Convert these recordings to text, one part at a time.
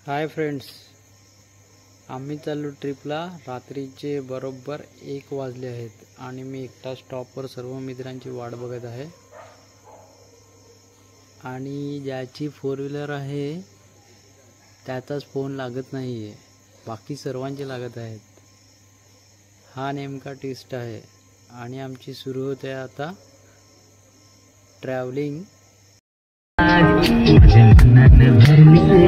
Hi friends, आम्ही चाललो ट्रिपला। रात्रीचे बरोबर 1 वाजले आहेत आणि मी एकटा स्टॉपवर सर्व मित्रांची वाट बघत आहे। आणि ज्याची 4 व्हीलर आहे त्याचाच फोन लागत नाही आहे, बाकी सर्वांचे लागत आहेत। हा नेमका ट्विस्ट आहे आणि आमची सुरू होते आता ट्रॅव्हलिंग।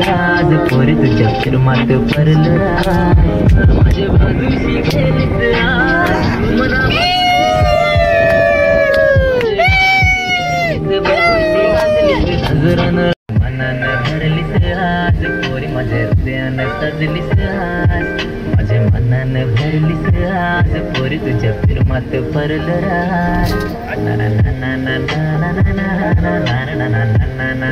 आज पोरी तुझ्या फिरमात परल माझ्या बाजूशी खेळत नजरानं मनानं भरलीस आज पोरी माझ्या हृदयानं सजलीस आज माझ्या मनानं भरलीस आज पोरी तुझ्या फिरमात परल ना ना ना ना ना ना ना ना ना ना ना।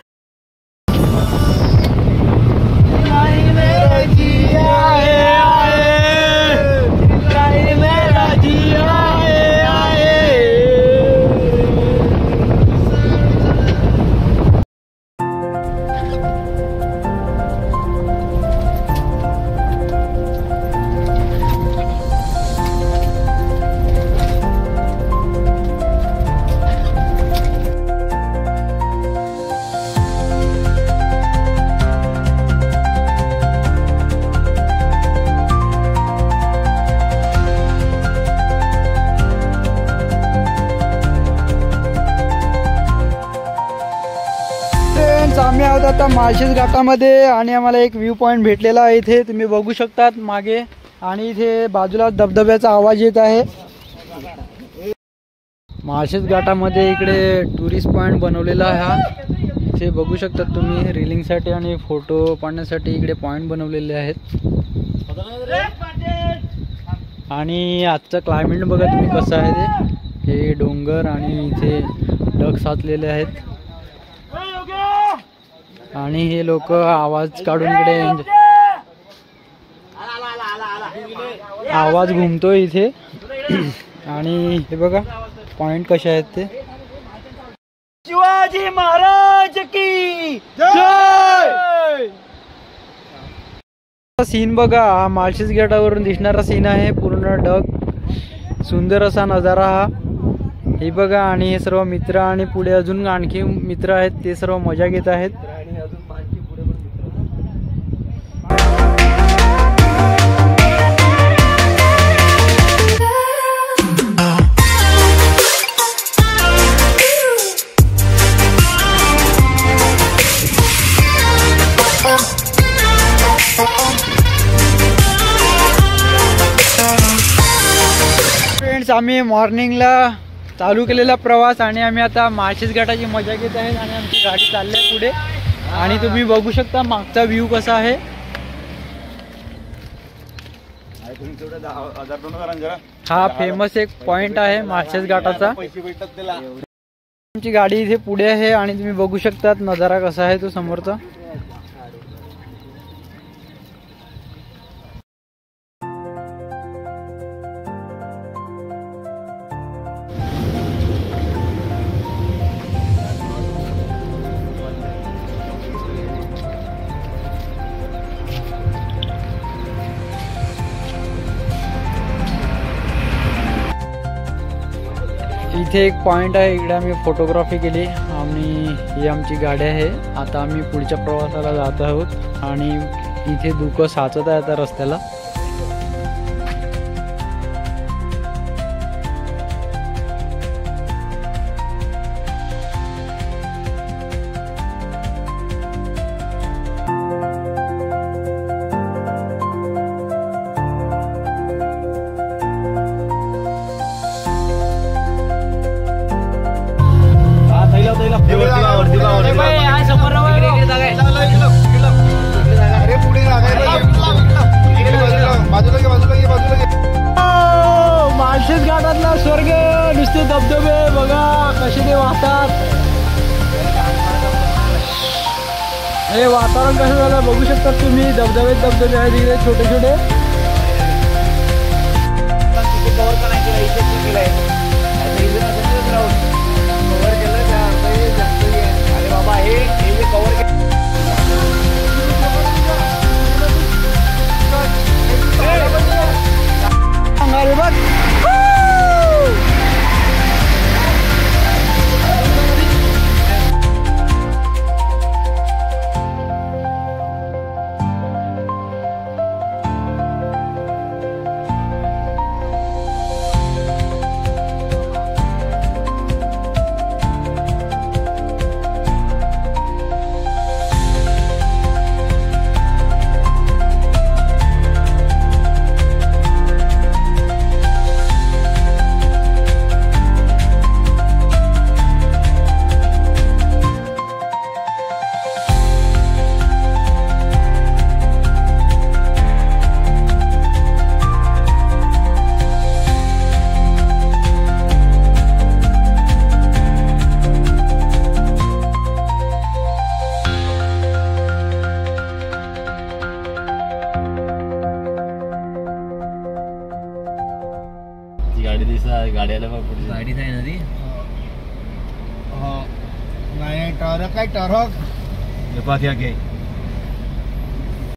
आम्ही आहोत आता माळशेज घाटामध्ये आणि आम्हाला एक व्ह्यू पॉइंट भेटलेला आहे। इथे तुम्ही बघू शकतात मागे, आणि इथे बाजूला धबधब्याचा आवाज येत आहे। माळशेज घाटामध्ये इकडे टुरिस्ट पॉइंट बनवलेला आहे हा। इथे बघू शकतात तुम्ही रीलिंगसाठी आणि फोटो पाडण्यासाठी इकडे पॉइंट बनवलेले आहेत। आणि आजचं क्लायमेट बघा तुम्ही कसं आहे ते, हे डोंगर आणि इथे ढग साचलेले आहेत आणि हे लोक आवाज काढून इकडे आवाज घुमतोय इथे। आणि हे बघा पॉइंट कसे आहेत ते। शिवाजी महाराज की जय। सीन बघा, हा माळशेज घाटावरून दिसणारा सीन आहे। पूर्ण ढग, सुंदर असा नजारा हा। हे बघा, आणि हे सर्व मित्र आणि पुढे अजून आणखी मित्र आहेत, ते सर्व मजा घेत आहेत। फ्रेंड्स, आम्ही मॉर्निंगला चालू केलेला प्रवास आणि आम्ही आता माळशेज घाटाची मजा घेत आहे आणि आमची गाडी चालली आहे पुढे। आणि तुम्ही बघू शकता मागचा व्ह्यू कसा आहे। हा फेमस एक पॉइंट आहे माळशेज घाटाचा। आमची गाडी इथे पुढे आहे आणि तुम्ही बघू शकतात नजारा कसा आहे तो समोरचा। इथे एक पॉइंट आहे, इकडे आम्ही फोटोग्राफी केली आणि ही आमची गाडी आहे। आता आम्ही पुढच्या प्रवासाला जात आहोत आणि इथे धुकं साचत आहे आता रस्त्याला। माळशेज घाटातला स्वर्ग, नुसते धबधबे बघा कसे ते वाहतात। हे वातावरण कसं झालं बघू शकता तुम्ही, धबधबे आहेत इकडे छोटे छोटे। अरे बाबा, हे कव्हर गाडी दिसा गाड्याला पुढे गाडीच आहे ना ती नाही टॉरक काय टॉरक पाक्या घे